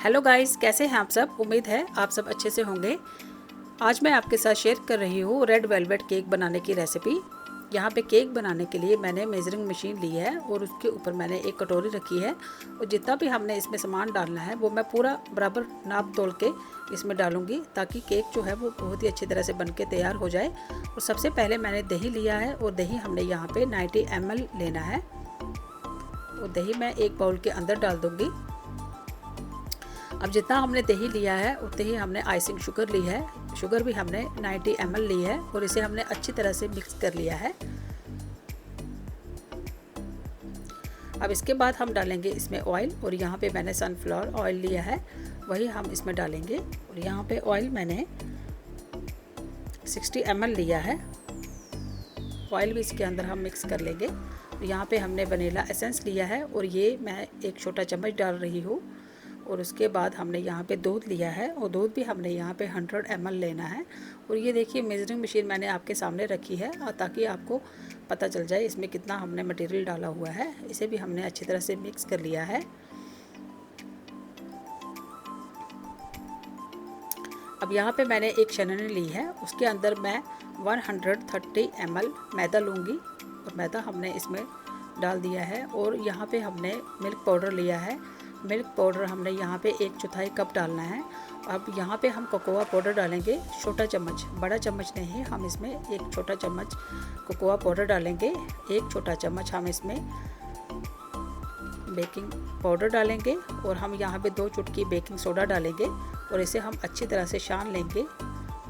Hello guys, कैसे हैं आप सब। उम्मीद है आप सब अच्छे से होंगे। आज मैं आपके साथ शेयर कर रही हूँ रेड वेलवेट केक बनाने की रेसिपी। यहाँ पे केक बनाने के लिए मैंने मेजरिंग मशीन ली है और उसके ऊपर मैंने एक कटोरी रखी है और जितना भी हमने इसमें सामान डालना है वो मैं पूरा बराबर नाप तोल के इसमें डालूँगी ताकि केक जो है वो बहुत ही अच्छी तरह से बन के तैयार हो जाए। और सबसे पहले मैंने दही लिया है और दही हमने यहाँ पर 90 ml लेना है और दही मैं एक बाउल के अंदर डाल दूँगी। अब जितना हमने दही लिया है उतने ही हमने आइसिंग शुगर ली है। शुगर भी हमने 90 ml ली है और इसे हमने अच्छी तरह से मिक्स कर लिया है। अब इसके बाद हम डालेंगे इसमें ऑयल और यहाँ पे मैंने सनफ्लावर ऑयल लिया है, वही हम इसमें डालेंगे। और यहाँ पे ऑयल मैंने 60 ml लिया है। ऑयल भी इसके अंदर हम मिक्स कर लेंगे। यहाँ पे हमने वनीला एसेंस लिया है और ये मैं एक छोटा चम्मच डाल रही हूँ। और उसके बाद हमने यहाँ पे दूध लिया है और दूध भी हमने यहाँ पे 100 ml लेना है। और ये देखिए मेजरिंग मशीन मैंने आपके सामने रखी है और ताकि आपको पता चल जाए इसमें कितना हमने मटेरियल डाला हुआ है। इसे भी हमने अच्छी तरह से मिक्स कर लिया है। अब यहाँ पे मैंने एक छन्नी ली है, उसके अंदर मैं 130 ml मैदा लूँगी और मैदा हमने इसमें डाल दिया है। और यहाँ पे हमने मिल्क पाउडर लिया है। मिल्क पाउडर हमने यहाँ पे 1/4 कप डालना है। अब यहाँ पे हम कोकोआ पाउडर डालेंगे छोटा चम्मच, बड़ा चम्मच नहीं, हम इसमें एक छोटा चम्मच कोकोआ पाउडर डालेंगे। एक छोटा चम्मच हम इसमें बेकिंग पाउडर डालेंगे और हम यहाँ पे 2 चुटकी बेकिंग सोडा डालेंगे और इसे हम अच्छी तरह से छान लेंगे।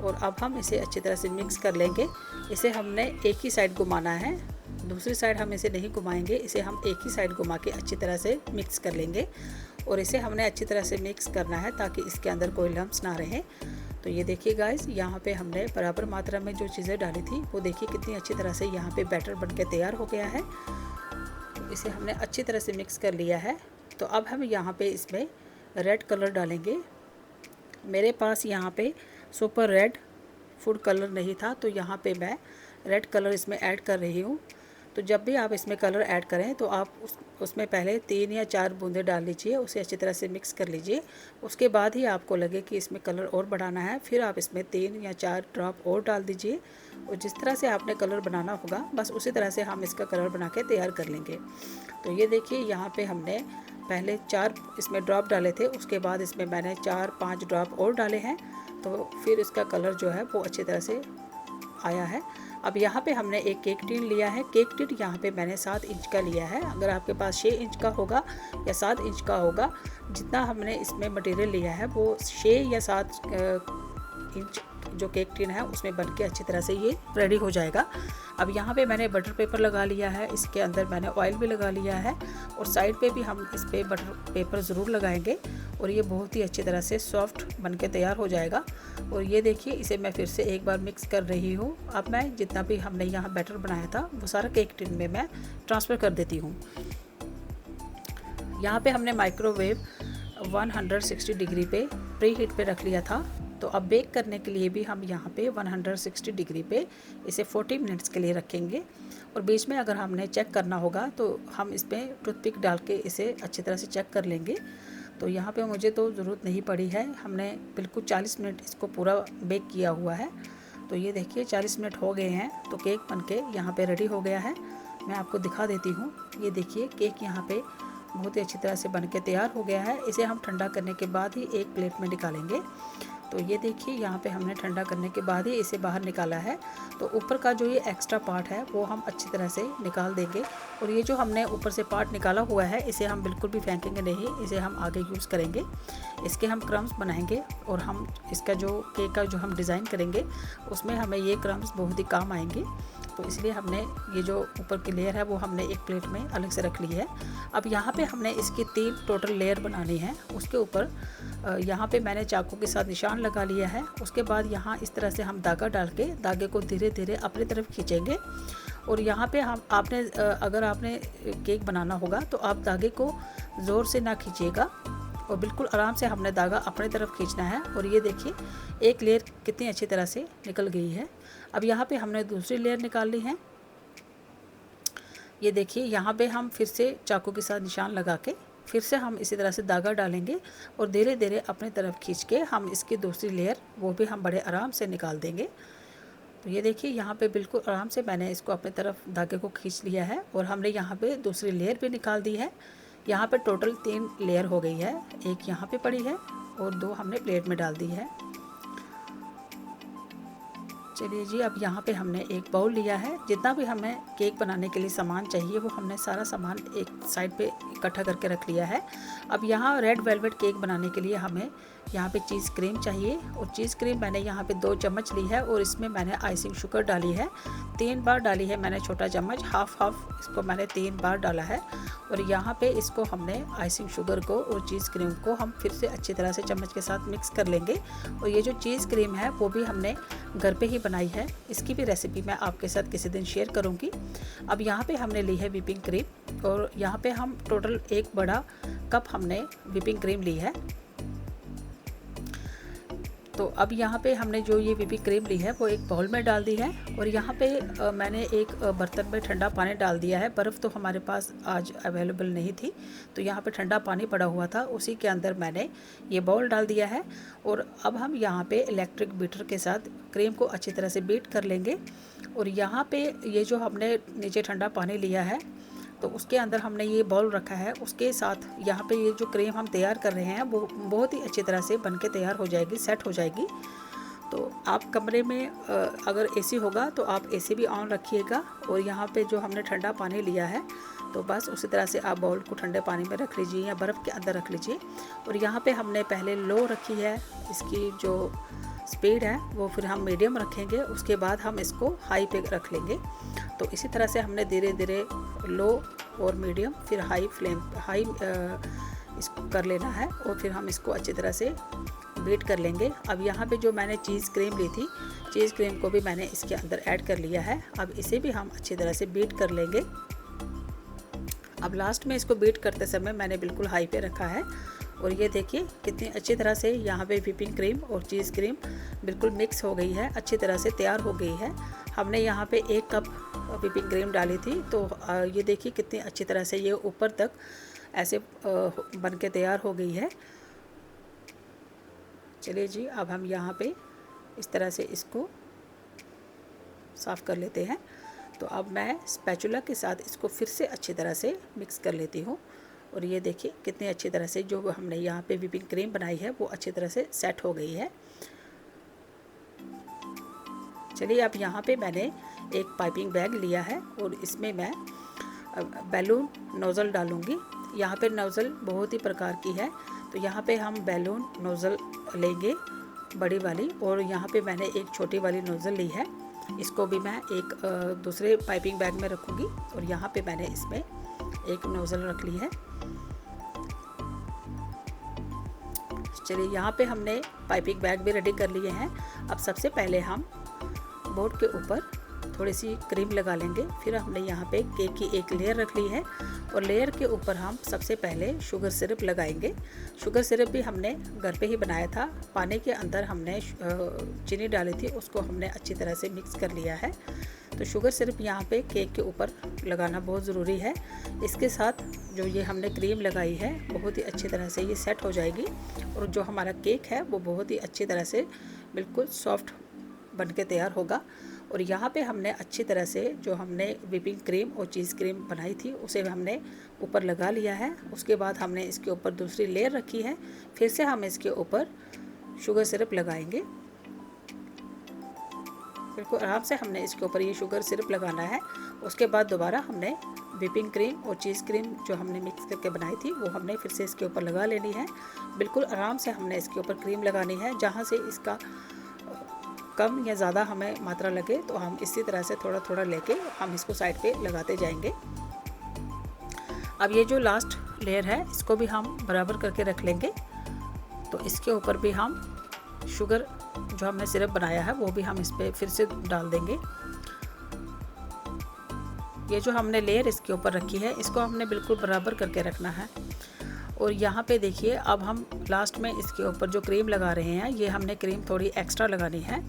और अब हम इसे अच्छी तरह से मिक्स कर लेंगे। इसे हमने एक ही साइड घुमाना है, दूसरी साइड हम इसे नहीं घुमाएंगे, इसे हम एक ही साइड घुमा के अच्छी तरह से मिक्स कर लेंगे। और इसे हमने अच्छी तरह से मिक्स करना है ताकि इसके अंदर कोई लम्स ना रहे। तो ये देखिए गाइस, यहाँ पे हमने बराबर मात्रा में जो चीज़ें डाली थी वो देखिए कितनी अच्छी तरह से यहाँ पे बैटर बन के तैयार हो गया है। तो इसे हमने अच्छी तरह से मिक्स कर लिया है। तो अब हम यहाँ पे इसमें रेड कलर डालेंगे। मेरे पास यहाँ पे सुपर रेड फूड कलर नहीं था तो यहाँ पे मैं रेड कलर इसमें ऐड कर रही हूँ। तो जब भी आप इसमें कलर ऐड करें तो आप उसमें पहले 3 या 4 बूंदे डाल लीजिए, उसे अच्छी तरह से मिक्स कर लीजिए। उसके बाद ही आपको लगे कि इसमें कलर और बढ़ाना है, फिर आप इसमें 3 या 4 ड्रॉप और डाल दीजिए। और जिस तरह से आपने कलर बनाना होगा बस उसी तरह से हम इसका कलर बना के तैयार कर लेंगे। तो ये देखिए यहाँ पे हमने पहले 4 इसमें ड्रॉप डाले थे, उसके बाद इसमें मैंने 4-5 ड्रॉप और डाले हैं। तो फिर इसका कलर जो है वो अच्छी तरह से आया है। अब यहाँ पे हमने एक केक टिन लिया है। केक टिन यहाँ पे मैंने 7 इंच का लिया है। अगर आपके पास 6 इंच का होगा या 7 इंच का होगा, जितना हमने इसमें मटेरियल लिया है वो 6 या 7 इंच जो केक टिन है उसमें बन के अच्छी तरह से ये रेडी हो जाएगा। अब यहाँ पे मैंने बटर पेपर लगा लिया है, इसके अंदर मैंने ऑयल भी लगा लिया है और साइड पे भी हम इस पर बटर पेपर ज़रूर लगाएंगे और ये बहुत ही अच्छी तरह से सॉफ्ट बन के तैयार हो जाएगा। और ये देखिए इसे मैं फिर से एक बार मिक्स कर रही हूँ। अब मैं जितना भी हमने यहाँ बैटर बनाया था वो सारा केक टिन में मैं ट्रांसफ़र कर देती हूँ। यहाँ पे हमने माइक्रोवेव 160 डिग्री पे प्री हीट पे रख लिया था। तो अब बेक करने के लिए भी हम यहाँ पे 160 डिग्री पे इसे 40 मिनट्स के लिए रखेंगे। और बीच में अगर हमने चेक करना होगा तो हम इसमें टूथपिक डाल के इसे अच्छी तरह से चेक कर लेंगे। तो यहाँ पे मुझे तो ज़रूरत नहीं पड़ी है, हमने बिल्कुल 40 मिनट इसको पूरा बेक किया हुआ है। तो ये देखिए 40 मिनट हो गए हैं तो केक बनके यहाँ पे रेडी हो गया है। मैं आपको दिखा देती हूँ। ये देखिए केक यहाँ पे बहुत ही अच्छी तरह से बन के तैयार हो गया है। इसे हम ठंडा करने के बाद ही एक प्लेट में निकालेंगे। तो ये देखिए यहाँ पे हमने ठंडा करने के बाद ही इसे बाहर निकाला है। तो ऊपर का जो ये एक्स्ट्रा पार्ट है वो हम अच्छी तरह से निकाल देंगे। और ये जो हमने ऊपर से पार्ट निकाला हुआ है इसे हम बिल्कुल भी फेंकेंगे नहीं, इसे हम आगे यूज़ करेंगे। इसके हम क्रम्स बनाएंगे और हम इसका जो केक का जो हम डिज़ाइन करेंगे उसमें हमें ये क्रम्स बहुत ही काम आएंगे। तो इसलिए हमने ये जो ऊपर की लेयर है वो हमने एक प्लेट में अलग से रख ली है। अब यहाँ पे हमने इसकी 3 टोटल लेयर बनानी है। उसके ऊपर यहाँ पे मैंने चाकू के साथ निशान लगा लिया है। उसके बाद यहाँ इस तरह से हम धागा डाल के धागे को धीरे धीरे अपनी तरफ खींचेंगे। और यहाँ पे हम अगर आपने केक बनाना होगा तो आप धागे को ज़ोर से ना खींचिएगा और बिल्कुल आराम से हमने धागा अपनी तरफ खींचना है। और ये देखिए एक लेयर कितनी अच्छी तरह से निकल गई है। अब यहाँ पे हमने दूसरी लेयर निकाल ली है। ये देखिए यहाँ पे हम फिर से चाकू के साथ निशान लगा के फिर से हम इसी तरह से धागा डालेंगे और धीरे धीरे अपनी तरफ खींच के हम इसकी दूसरी लेयर वो भी हम बड़े आराम से निकाल देंगे। तो ये देखिए यहाँ पे बिल्कुल आराम से मैंने इसको अपनी तरफ धागे को खींच लिया है और हमने यहाँ पे दूसरी लेयर भी निकाल दी है। यहाँ पे टोटल 3 लेयर हो गई है, एक यहाँ पे पड़ी है और 2 हमने प्लेट में डाल दी है। चलिए जी, अब यहाँ पे हमने एक बाउल लिया है। जितना भी हमें केक बनाने के लिए सामान चाहिए वो हमने सारा सामान एक साइड पे इकट्ठा करके रख लिया है। अब यहाँ रेड वेलवेट केक बनाने के लिए हमें यहाँ पे चीज़ क्रीम चाहिए और चीज़ क्रीम मैंने यहाँ पे 2 चम्मच ली है और इसमें मैंने आइसिंग शुगर डाली है। 3 बार डाली है मैंने छोटा चम्मच, हाफ इसको मैंने 3 बार डाला है। और यहाँ पे इसको हमने आइसिंग शुगर को और चीज़ क्रीम को हम फिर से अच्छी तरह से चम्मच के साथ मिक्स कर लेंगे। और ये जो चीज़ क्रीम है वो भी हमने घर पे ही बनाई है, इसकी भी रेसिपी मैं आपके साथ किसी दिन शेयर करूँगी। अब यहाँ पे हमने ली है व्हिपिंग क्रीम और यहाँ पे हम टोटल 1 बड़ा कप हमने व्हिपिंग क्रीम ली है। तो अब यहाँ पे हमने जो ये व्हिपिंग क्रीम ली है वो एक बाउल में डाल दी है और यहाँ पे मैंने एक बर्तन में ठंडा पानी डाल दिया है। बर्फ़ तो हमारे पास आज अवेलेबल नहीं थी, तो यहाँ पे ठंडा पानी पड़ा हुआ था, उसी के अंदर मैंने ये बाउल डाल दिया है। और अब हम यहाँ पे इलेक्ट्रिक बीटर के साथ क्रीम को अच्छी तरह से बीट कर लेंगे। और यहाँ पे ये जो हमने नीचे ठंडा पानी लिया है तो उसके अंदर हमने ये बाउल रखा है, उसके साथ यहाँ पे ये जो क्रीम हम तैयार कर रहे हैं वो बहुत ही अच्छी तरह से बन के तैयार हो जाएगी, सेट हो जाएगी। तो आप कमरे में अगर एसी होगा तो आप एसी भी ऑन रखिएगा। और यहाँ पे जो हमने ठंडा पानी लिया है तो बस उसी तरह से आप बाउल को ठंडे पानी में रख लीजिए या बर्फ़ के अंदर रख लीजिए। और यहाँ पे हमने पहले लो रखी है, इसकी जो स्पीड है वो फिर हम मीडियम रखेंगे, उसके बाद हम इसको हाई पे रख लेंगे। तो इसी तरह से हमने धीरे धीरे लो और मीडियम फिर हाई इसको कर लेना है और फिर हम इसको अच्छी तरह से बीट कर लेंगे। अब यहाँ पे जो मैंने चीज़ क्रीम ली थी, चीज़ क्रीम को भी मैंने इसके अंदर ऐड कर लिया है। अब इसे भी हम अच्छी तरह से बीट कर लेंगे। अब लास्ट में इसको बीट करते समय मैंने बिल्कुल हाई पे रखा है और ये देखिए कितनी अच्छी तरह से यहाँ पे व्हिपिंग क्रीम और चीज़ क्रीम बिल्कुल मिक्स हो गई है, अच्छी तरह से तैयार हो गई है। हमने यहाँ पे 1 कप व्हिपिंग क्रीम डाली थी, तो ये देखिए कितनी अच्छी तरह से ये ऊपर तक ऐसे बन के तैयार हो गई है। चलिए जी, अब हम यहाँ पे इस तरह से इसको साफ़ कर लेते हैं। तो अब मैं स्पैचुला के साथ इसको फिर से अच्छी तरह से मिक्स कर लेती हूँ। और ये देखिए कितनी अच्छी तरह से जो हमने यहाँ पे व्हिपिंग क्रीम बनाई है वो अच्छी तरह से सेट हो गई है। चलिए, अब यहाँ पे मैंने एक पाइपिंग बैग लिया है और इसमें मैं बैलून नोज़ल डालूँगी। यहाँ पे नोज़ल बहुत ही प्रकार की है, तो यहाँ पे हम बैलून नोज़ल लेंगे बड़ी वाली, और यहाँ पे मैंने एक छोटी वाली नोज़ल ली है, इसको भी मैं एक दूसरे पाइपिंग बैग में रखूँगी। और यहाँ पे मैंने इसमें एक नोज़ल रख ली है। चलिए, यहाँ पे हमने पाइपिंग बैग भी रेडी कर लिए हैं। अब सबसे पहले हम बोर्ड के ऊपर थोड़ी सी क्रीम लगा लेंगे। फिर हमने यहाँ पे केक की एक लेयर रख ली है और लेयर के ऊपर हम सबसे पहले शुगर सिरप लगाएंगे। शुगर सिरप भी हमने घर पे ही बनाया था, पानी के अंदर हमने चीनी डाली थी, उसको हमने अच्छी तरह से मिक्स कर लिया है। तो शुगर सिरप यहाँ पे केक के ऊपर लगाना बहुत ज़रूरी है। इसके साथ जो ये हमने क्रीम लगाई है बहुत ही अच्छी तरह से ये सेट हो जाएगी और जो हमारा केक है वो बहुत ही अच्छी तरह से बिल्कुल सॉफ्ट बन के तैयार होगा। और यहाँ पे हमने अच्छी तरह से जो हमने व्हिपिंग क्रीम और चीज़ क्रीम बनाई थी उसे हमने ऊपर लगा लिया है। उसके बाद हमने इसके ऊपर दूसरी लेयर रखी है, फिर से हम इसके ऊपर शुगर सिरप लगाएंगे। बिल्कुल आराम से हमने इसके ऊपर ये शुगर सिरप लगाना है। उसके बाद दोबारा हमने व्हिपिंग क्रीम और चीज़ क्रीम जो हमने मिक्स करके बनाई थी वो हमने फिर से इसके ऊपर लगा लेनी है। बिल्कुल आराम से हमने इसके ऊपर क्रीम लगानी है, जहाँ से इसका कम या ज़्यादा हमें मात्रा लगे तो हम इसी तरह से थोड़ा थोड़ा लेके हम इसको साइड पे लगाते जाएंगे। अब ये जो लास्ट लेयर है इसको भी हम बराबर करके रख लेंगे। तो इसके ऊपर भी हम शुगर जो हमने सिरप बनाया है वो भी हम इस पर फिर से डाल देंगे। ये जो हमने लेयर इसके ऊपर रखी है इसको हमने बिल्कुल बराबर करके रखना है। और यहाँ पे देखिए अब हम लास्ट में इसके ऊपर जो क्रीम लगा रहे हैं ये हमने क्रीम थोड़ी एक्स्ट्रा लगानी है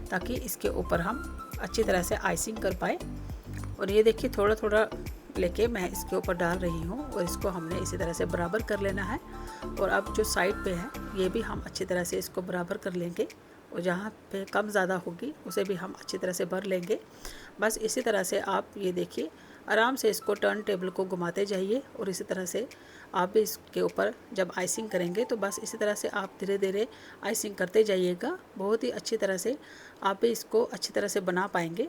ताकि इसके ऊपर हम अच्छी तरह से आइसिंग कर पाए। और ये देखिए थोड़ा थोड़ा लेके मैं इसके ऊपर डाल रही हूँ और इसको हमने इसी तरह से बराबर कर लेना है। और अब जो साइड पे है ये भी हम अच्छी तरह से इसको बराबर कर लेंगे और जहाँ पे कम ज़्यादा होगी उसे भी हम अच्छी तरह से भर लेंगे। बस इसी तरह से आप ये देखिए आराम से इसको टर्न टेबल को घुमाते जाइए और इसी तरह से आप भी इसके ऊपर जब आइसिंग करेंगे तो बस इसी तरह से आप धीरे धीरे आइसिंग करते जाइएगा। बहुत ही अच्छी तरह से आप भी इसको अच्छी तरह से बना पाएंगे।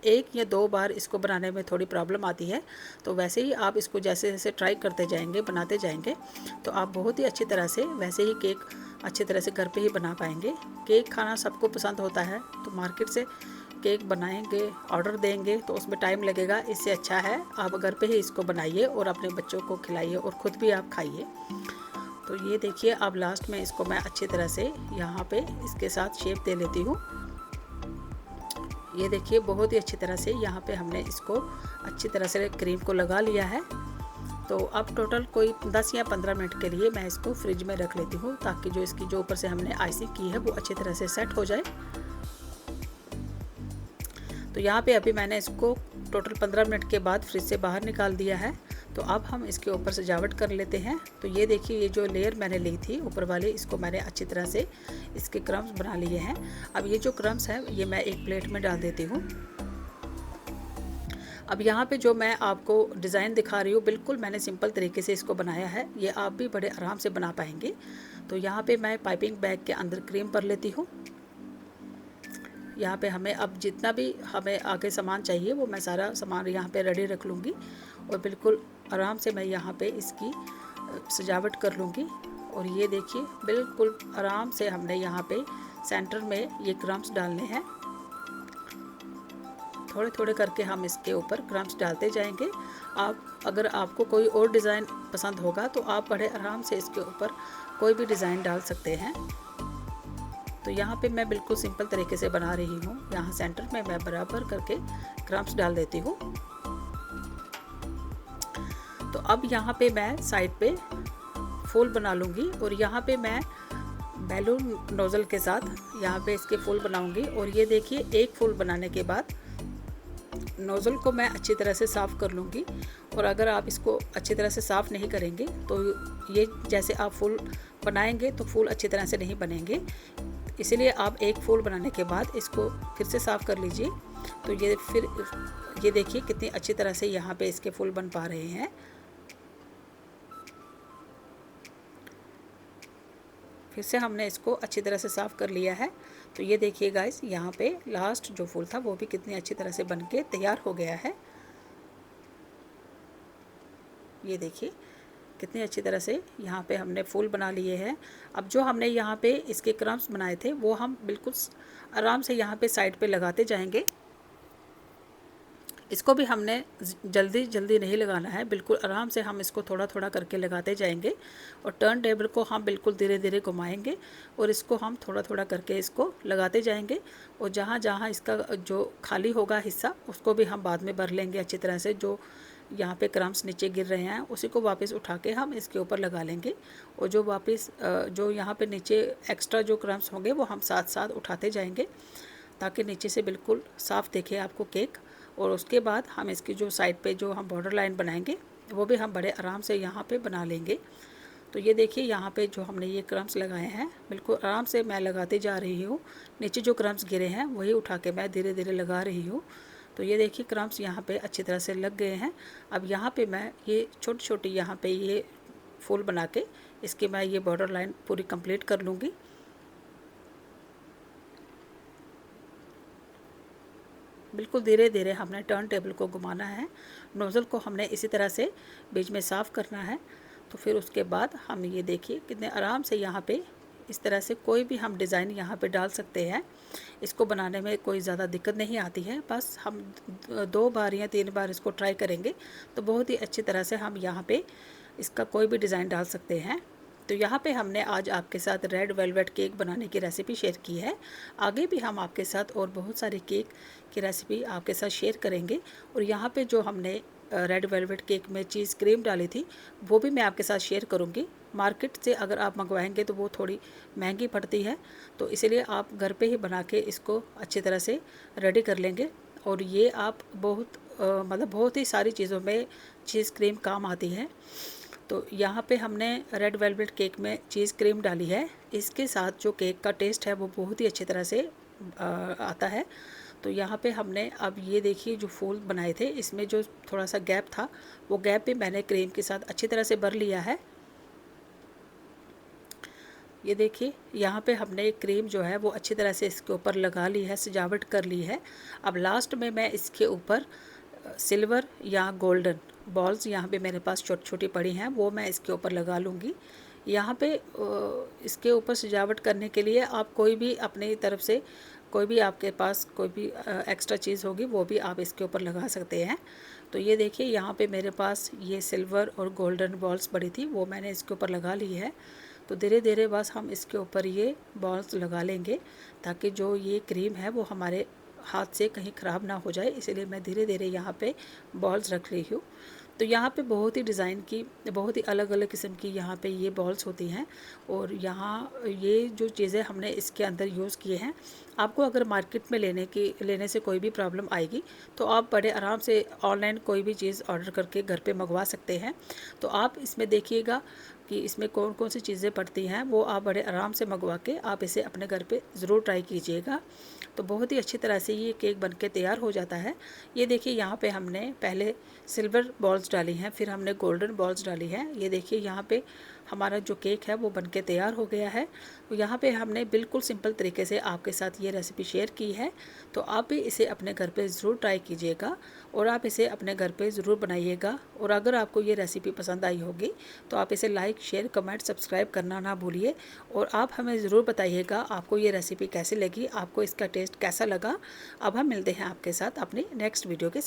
1 या 2 बार इसको बनाने में थोड़ी प्रॉब्लम आती है, तो वैसे ही आप इसको जैसे जैसे ट्राई करते जाएंगे, बनाते जाएंगे, तो आप बहुत ही अच्छी तरह से वैसे ही केक अच्छी तरह से घर पे ही बना पाएंगे। केक खाना सबको पसंद होता है, तो मार्केट से केक बनाएंगे, ऑर्डर देंगे तो उसमें टाइम लगेगा। इससे अच्छा है आप घर पे ही इसको बनाइए और अपने बच्चों को खिलाइए और ख़ुद भी आप खाइए। तो ये देखिए अब लास्ट में इसको मैं अच्छी तरह से यहाँ पे इसके साथ शेप दे लेती हूँ। ये देखिए बहुत ही अच्छी तरह से यहाँ पे हमने इसको अच्छी तरह से क्रीम को लगा लिया है। तो अब टोटल कोई 10 या 15 मिनट के लिए मैं इसको फ्रिज में रख लेती हूँ, ताकि जो इसकी जो ऊपर से हमने आइसिंग की है वो अच्छी तरह से सेट हो जाए। तो यहाँ पे अभी मैंने इसको टोटल 15 मिनट के बाद फ्रिज से बाहर निकाल दिया है। तो अब हम इसके ऊपर सजावट कर लेते हैं। तो ये देखिए ये जो लेयर मैंने ली थी ऊपर वाली, इसको मैंने अच्छी तरह से इसके क्रम्स बना लिए हैं। अब ये जो क्रम्स हैं ये मैं एक प्लेट में डाल देती हूँ। अब यहाँ पे जो मैं आपको डिज़ाइन दिखा रही हूँ बिल्कुल मैंने सिंपल तरीके से इसको बनाया है, ये आप भी बड़े आराम से बना पाएंगे। तो यहाँ पे मैं पाइपिंग बैग के अंदर क्रीम भर लेती हूँ। यहाँ पे हमें अब जितना भी हमें आगे सामान चाहिए वो मैं सारा सामान यहाँ पे रेडी रख लूँगी और बिल्कुल आराम से मैं यहाँ पे इसकी सजावट कर लूँगी। और ये देखिए बिल्कुल आराम से हमने यहाँ पे सेंटर में ये क्रम्स डालने हैं। थोड़े थोड़े करके हम इसके ऊपर क्रम्स डालते जाएंगे। आप अगर आपको कोई और डिज़ाइन पसंद होगा तो आप बड़े आराम से इसके ऊपर कोई भी डिज़ाइन डाल सकते हैं। तो यहाँ पे मैं बिल्कुल सिंपल तरीके से बना रही हूँ। यहाँ सेंटर में मैं बराबर करके क्रम्स डाल देती हूँ। तो अब यहाँ पे मैं साइड पे फूल बना लूँगी और यहाँ पे मैं बैलून नोज़ल के साथ यहाँ पे इसके फूल बनाऊँगी। और ये देखिए एक फूल बनाने के बाद नोज़ल को मैं अच्छी तरह से साफ़ कर लूँगी। और अगर आप इसको अच्छी तरह से साफ़ नहीं करेंगे तो ये जैसे आप फूल बनाएंगे तो फूल अच्छी तरह से नहीं बनेंगे। इसीलिए आप एक फूल बनाने के बाद इसको फिर से साफ़ कर लीजिए। तो ये देखिए कितनी अच्छी तरह से यहाँ पे इसके फूल बन पा रहे हैं। फिर से हमने इसको अच्छी तरह से साफ़ कर लिया है। तो ये देखिए गाइस यहाँ पे लास्ट जो फूल था वो भी कितनी अच्छी तरह से बनके तैयार हो गया है। ये देखिए कितनी अच्छी तरह से यहाँ पे हमने फूल बना लिए हैं। अब जो हमने यहाँ पे इसके क्रम्स बनाए थे वो हम बिल्कुल आराम से यहाँ पे साइड पे लगाते जाएंगे। इसको भी हमने जल्दी जल्दी नहीं लगाना है, बिल्कुल आराम से हम इसको थोड़ा थोड़ा करके लगाते जाएंगे। और टर्न टेबल को हम बिल्कुल धीरे धीरे घुमाएंगे और इसको हम थोड़ा थोड़ा करके इसको लगाते जाएंगे। और जहाँ जहाँ इसका जो खाली होगा हिस्सा उसको भी हम बाद में भर लेंगे अच्छी तरह से। जो यहाँ पे क्रम्स नीचे गिर रहे हैं उसी को वापस उठा के हम इसके ऊपर लगा लेंगे। और जो वापस जो यहाँ पे नीचे एक्स्ट्रा जो क्रम्स होंगे वो हम साथ साथ उठाते जाएंगे, ताकि नीचे से बिल्कुल साफ़ दिखे आपको केक। और उसके बाद हम इसकी जो साइड पे जो हम बॉर्डर लाइन बनाएंगे वो भी हम बड़े आराम से यहाँ पे बना लेंगे। तो ये देखिए यहाँ पे जो हमने ये क्रम्स लगाए हैं बिल्कुल आराम से मैं लगाते जा रही हूँ। नीचे जो क्रम्स गिरे हैं वही उठा के मैं धीरे धीरे लगा रही हूँ। तो ये देखिए क्रम्स यहाँ पे अच्छी तरह से लग गए हैं। अब यहाँ पे मैं ये छोटी छोटी यहाँ पे ये फूल बना के इसकी मैं ये बॉर्डर लाइन पूरी कंप्लीट कर लूँगी। बिल्कुल धीरे धीरे हमने टर्न टेबल को घुमाना है। नोज़ल को हमने इसी तरह से बीच में साफ़ करना है। तो फिर उसके बाद हम ये देखिए कितने आराम से यहाँ पे इस तरह से कोई भी हम डिज़ाइन यहाँ पे डाल सकते हैं। इसको बनाने में कोई ज़्यादा दिक्कत नहीं आती है, बस हम 2 बार या 3 बार इसको ट्राई करेंगे तो बहुत ही अच्छी तरह से हम यहाँ पे इसका कोई भी डिज़ाइन डाल सकते हैं। तो यहाँ पे हमने आज आपके साथ रेड वेलवेट केक बनाने की रेसिपी शेयर की है। आगे भी हम आपके साथ और बहुत सारे केक की रेसिपी आपके साथ शेयर करेंगे। और यहाँ पे जो हमने रेड वेलवेट केक में चीज़ क्रीम डाली थी वो भी मैं आपके साथ शेयर करूँगी। मार्केट से अगर आप मंगवाएंगे तो वो थोड़ी महंगी पड़ती है, तो इसलिए आप घर पे ही बना के इसको अच्छी तरह से रेडी कर लेंगे। और ये आप मतलब बहुत ही सारी चीज़ों में चीज़ क्रीम काम आती है। तो यहाँ पे हमने रेड वेलवेट केक में चीज़ क्रीम डाली है। इसके साथ जो केक का टेस्ट है वो बहुत ही अच्छी तरह से आता है। तो यहाँ पे हमने अब ये देखिए जो फूल बनाए थे, इसमें जो थोड़ा सा गैप था, वो गैप भी मैंने क्रीम के साथ अच्छी तरह से भर लिया है। ये देखिए यहाँ पे हमने क्रीम जो है वो अच्छी तरह से इसके ऊपर लगा ली है, सजावट कर ली है। अब लास्ट में मैं इसके ऊपर सिल्वर या गोल्डन बॉल्स यहाँ पे मेरे पास छोटी छोटी पड़ी हैं, वो मैं इसके ऊपर लगा लूँगी। यहाँ पे इसके ऊपर सजावट करने के लिए आप कोई भी अपनी तरफ से कोई भी आपके पास कोई भी एक्स्ट्रा चीज़ होगी वो भी आप इसके ऊपर लगा सकते हैं। तो ये देखिए यहाँ पे मेरे पास ये सिल्वर और गोल्डन बॉल्स पड़ी थी, वो मैंने इसके ऊपर लगा ली है। तो धीरे धीरे बस हम इसके ऊपर ये बॉल्स लगा लेंगे, ताकि जो ये क्रीम है वो हमारे हाथ से कहीं ख़राब ना हो जाए, इसीलिए मैं धीरे धीरे यहाँ पे बॉल्स रख रही हूँ। तो यहाँ पे बहुत ही डिज़ाइन की, बहुत ही अलग अलग किस्म की यहाँ पे ये बॉल्स होती हैं। और यहाँ ये जो चीज़ें हमने इसके अंदर यूज़ किए हैं, आपको अगर मार्केट में लेने से कोई भी प्रॉब्लम आएगी तो आप बड़े आराम से ऑनलाइन कोई भी चीज़ ऑर्डर करके घर पे मंगवा सकते हैं। तो आप इसमें देखिएगा कि इसमें कौन कौन सी चीज़ें पड़ती हैं, वो आप बड़े आराम से मंगवा के आप इसे अपने घर पे ज़रूर ट्राई कीजिएगा। तो बहुत ही अच्छी तरह से ये केक बन के तैयार हो जाता है। ये देखिए यहाँ पे हमने पहले सिल्वर बॉल्स डाली हैं, फिर हमने गोल्डन बॉल्स डाली हैं। ये देखिए यहाँ पे हमारा जो केक है वो बन के तैयार हो गया है। तो यहाँ पे हमने बिल्कुल सिंपल तरीके से आपके साथ ये रेसिपी शेयर की है। तो आप भी इसे अपने घर पे ज़रूर ट्राई कीजिएगा और आप इसे अपने घर पे ज़रूर बनाइएगा। और अगर आपको ये रेसिपी पसंद आई होगी तो आप इसे लाइक, शेयर, कमेंट, सब्सक्राइब करना ना भूलिए। और आप हमें ज़रूर बताइएगा आपको ये रेसिपी कैसी लगी, आपको इसका टेस्ट कैसा लगा। अब हम मिलते हैं आपके साथ अपनी नेक्स्ट वीडियो के